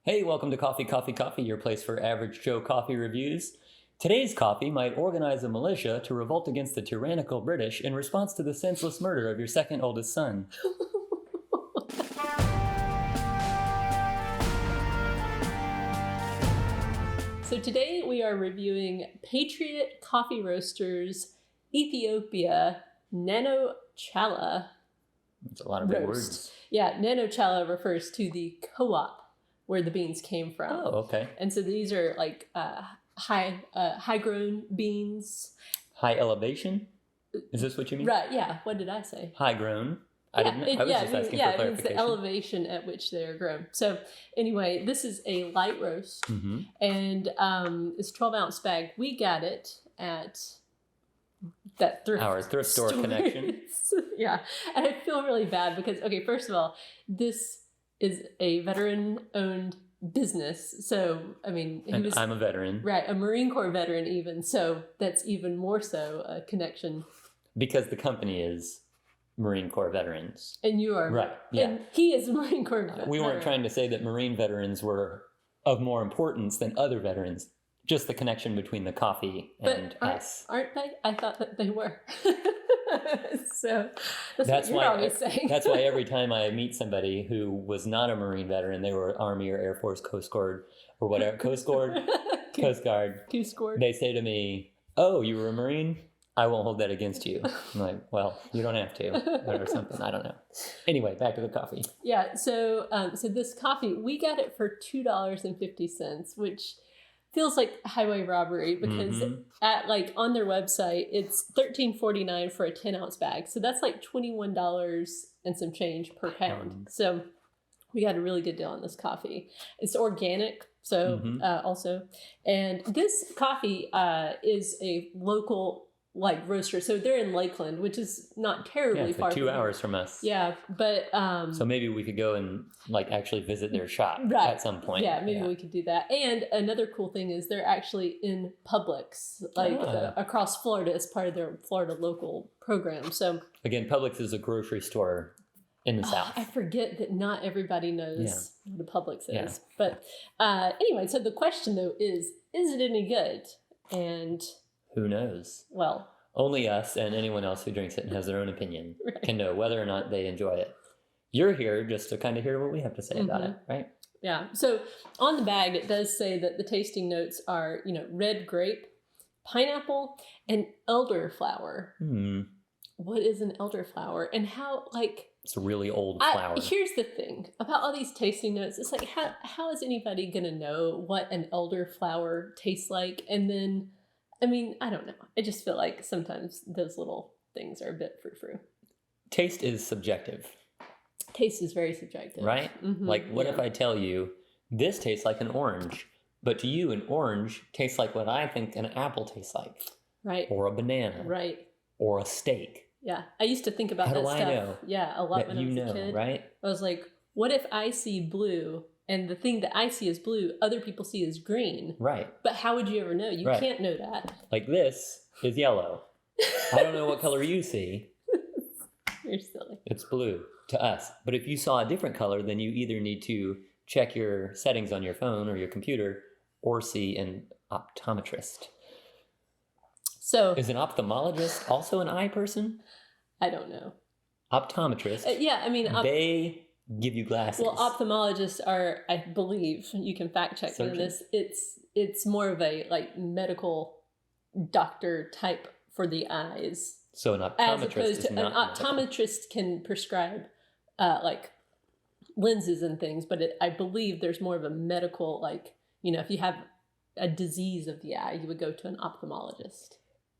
Hey, welcome to Coffee, Coffee, Coffee, your place for average Joe coffee reviews. Today's coffee might organize a militia to revolt against the tyrannical British in response to the senseless murder of your second oldest son. So today we are reviewing Patriot Coffee Roasters Ethiopia Nano Challa. That's a lot of big words. Yeah, Nano Challa refers to the co-op where the beans came from. Oh, okay. And so these are like high grown beans. High elevation? Is this what you mean? Right, yeah. What did I say? High grown. I was just asking for clarification. It means the elevation at which they are grown. So anyway, this is a light roast, and it's a 12-ounce bag. We got it at that thrift store connection. Yeah, and I feel really bad because, okay, first of all, this is a veteran-owned business. So, I mean, I'm a veteran. Right, a Marine Corps veteran even. So that's even more so a connection. Because the company is Marine Corps veterans. And you are. Right, yeah. And he is a Marine Corps veteran. We weren't trying to say that Marine veterans were of more importance than other veterans. Just the connection between the coffee and us. Aren't they? I thought that they were. So that's what you're always saying. That's why every time I meet somebody who was not a Marine veteran, they were Army or Air Force, Coast Guard, or whatever, Coast Guard, Coast Guard. They say to me, "Oh, you were a Marine? I won't hold that against you." I'm like, "Well, you don't have to," or something. I don't know. Anyway, back to the coffee. Yeah. So this coffee, we got it for $2.50, which feels like highway robbery because at like on their website it's $13.49 for a 10-ounce bag, so that's like $21 and some change per pound. So we got a really good deal on this coffee. It's organic, so also, and this coffee is a local like roaster, so they're in Lakeland, which is not terribly far. 2 hours from us. Yeah, but so maybe we could go and like actually visit their shop at some point. Yeah, maybe we could do that. And another cool thing is they're actually in Publix, like across Florida, as part of their Florida local program. So again, Publix is a grocery store in the South. I forget that not everybody knows what a Publix is. But anyway, so the question though is it any good? And who knows? Well, only us and anyone else who drinks it and has their own opinion can know whether or not they enjoy it. You're here just to kind of hear what we have to say about it, right? Yeah. So on the bag, it does say that the tasting notes are, red grape, pineapple, and elderflower. What is an elderflower? And how, like... It's a really old flower. Here's the thing about all these tasting notes. It's like, how is anybody going to know what an elderflower tastes like? And then... I mean, I don't know. I just feel like sometimes those little things are a bit frou-frou. Taste is subjective. Taste is very subjective. Right? Like, what if I tell you, this tastes like an orange, but to you, an orange tastes like what I think an apple tastes like. Right. Or a banana. Right. Or a steak. Yeah. I used to think about that stuff. How do I know? Yeah, a lot when I was a kid. Right? I was like, what if I see blue... and the thing that I see as blue, other people see as green. Right. But how would you ever know? You can't know that. Like this is yellow. I don't know what color you see. You're silly. It's blue to us. But if you saw a different color, then you either need to check your settings on your phone or your computer or see an optometrist. So is an ophthalmologist also an eye person? I don't know. Optometrist. Yeah, I mean... they give you glasses. Well, ophthalmologists are, I believe, you can fact check me on this, it's more of a like medical doctor type for the eyes. So an optometrist, as opposed to an optometrist can prescribe like lenses and things, but I believe there's more of a medical, like, if you have a disease of the eye, you would go to an ophthalmologist.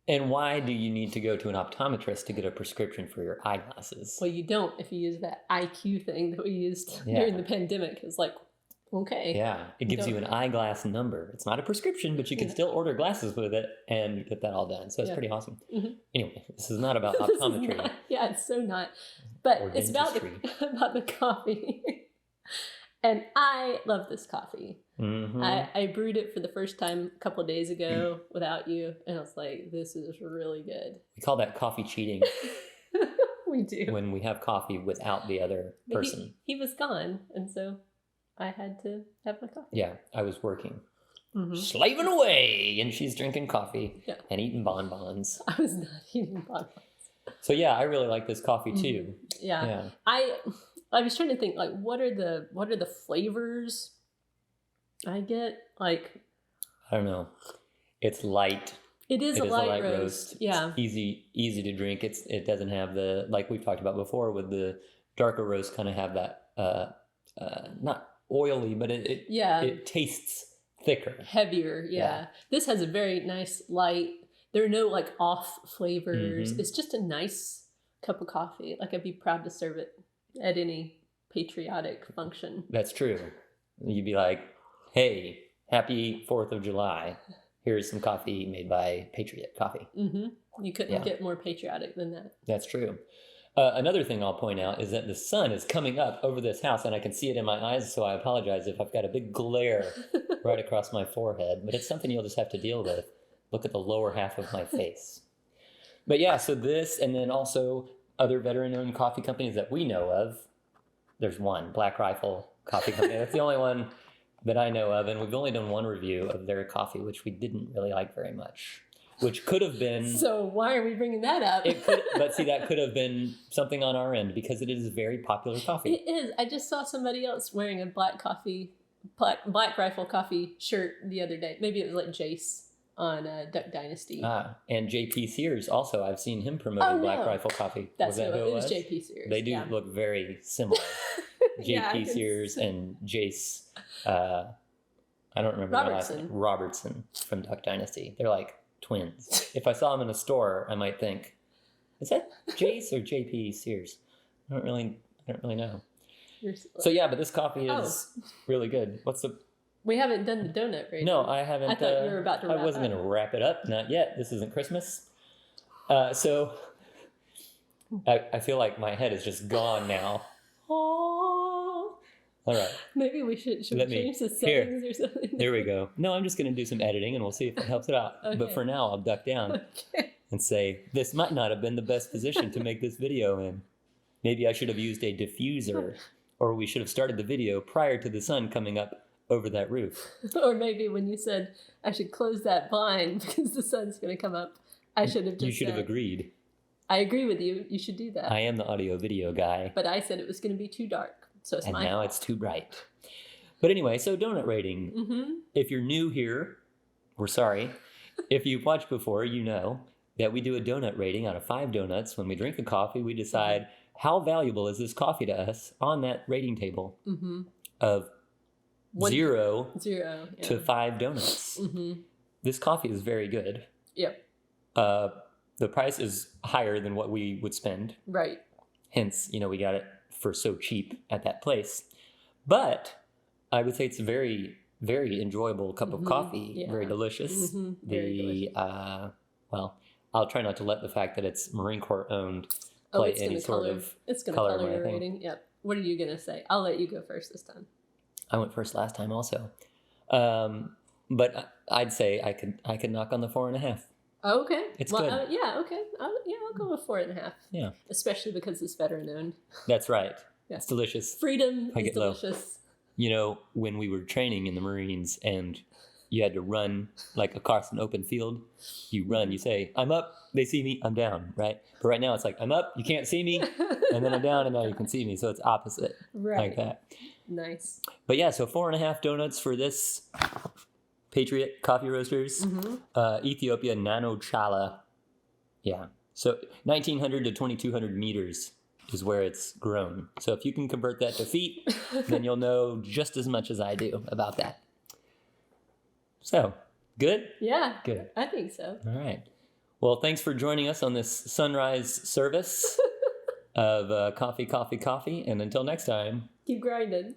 And why do you need to go to an optometrist to get a prescription for your eyeglasses? Well, you don't if you use that IQ thing that we used during the pandemic. It's like, okay. Yeah, it gives you an eyeglass number. It's not a prescription, but you can still order glasses with it and get that all done. So it's pretty awesome. Anyway, this is not about optometry. It's so not. But it's about the coffee. And I love this coffee. I brewed it for the first time a couple of days ago without you, and I was like, this is really good. We call that coffee cheating. We do. When we have coffee without the other person. He was gone, and so I had to have my coffee. Yeah, I was working. Slaving away, and she's drinking coffee and eating bonbons. I was not eating bonbons. So yeah, I really like this coffee too. Yeah. I was trying to think, like, what are the flavors I get? Like, I don't know. It's light. It is a light roast. Yeah. It's easy to drink. It doesn't have the, like we've talked about before, with the darker roast kind of have that not oily, but it tastes thicker, heavier. Yeah. This has a very nice light. There are no like off flavors. It's just a nice cup of coffee. Like, I'd be proud to serve it at any patriotic function. That's true. You'd be like, hey, happy 4th of July. Here's some coffee made by Patriot Coffee. You couldn't get more patriotic than that. That's true. Another thing I'll point out is that the sun is coming up over this house, and I can see it in my eyes, so I apologize if I've got a big glare right across my forehead, but it's something you'll just have to deal with. Look at the lower half of my face. But yeah, so this, and then also other veteran-owned coffee companies that we know of. There's one, Black Rifle Coffee Company. That's the only one that I know of, and we've only done one review of their coffee, which we didn't really like very much. Which could have been... So why are we bringing that up? But see, that could have been something on our end, because it is very popular coffee. It is. I just saw somebody else wearing a Black Rifle Coffee shirt the other day. Maybe it was like Jace on Duck Dynasty. And J.P. Sears also. I've seen him promoting Black Rifle Coffee. That's who it was. J.P. Sears. They do look very similar. J.P. Sears and Jace... I don't remember the last name. Robertson from Duck Dynasty. They're like twins. If I saw them in a store, I might think, is that Jace or J.P. Sears? I don't really know. So yeah, but this coffee is really good. We haven't done the donut rating. No, I haven't. I thought you were about to wrap up. I wasn't going to wrap it up. Not yet. This isn't Christmas. So I feel like my head is just gone now. All right. Maybe we should change the settings or something. There we go. No, I'm just going to do some editing, and we'll see if it helps it out. Okay. But for now, I'll duck down and say, this might not have been the best position to make this video in. Maybe I should have used a diffuser, or we should have started the video prior to the sun coming up over that roof. Or maybe when you said I should close that blind because the sun's going to come up, I should have just You should have agreed. I agree with you. You should do that. I am the audio video guy. But I said it was going to be too dark. So it's now it's too bright. But anyway, so donut rating. If you're new here, we're sorry. If you've watched before, you know that we do a donut rating out of 5 donuts. When we drink a coffee, we decide how valuable is this coffee to us on that rating table of 0 to 5 donuts. This coffee is very good. Yep. The price is higher than what we would spend. Right. Hence, we got it for so cheap at that place. But I would say it's a very, very enjoyable cup of coffee. Yeah. Very delicious. Very delicious. Well, I'll try not to let the fact that it's Marine Corps owned play any sort of it's going to color your rating. Yep. What are you going to say? I'll let you go first this time. I went first last time also. But I'd say I could knock on the 4.5. Okay. It's good. Yeah, okay. I'll go with 4.5. Yeah. Especially because it's veteran owned. That's right. Yeah. It's delicious. Freedom is delicious. When we were training in the Marines and you had to run like across an open field, you run, you say, I'm up, they see me, I'm down, right? But right now it's like, I'm up, you can't see me, and then I'm down and now you can see me. So it's opposite. Right. Like that. Nice. But yeah, so 4.5 donuts for this Patriot Coffee Roasters, Ethiopia Nano Challa. Yeah. So 1,900 to 2,200 meters is where it's grown. So if you can convert that to feet, then you'll know just as much as I do about that. So, good? Yeah. Good. I think so. All right. Well, thanks for joining us on this sunrise service of coffee. And until next time. Keep grinding.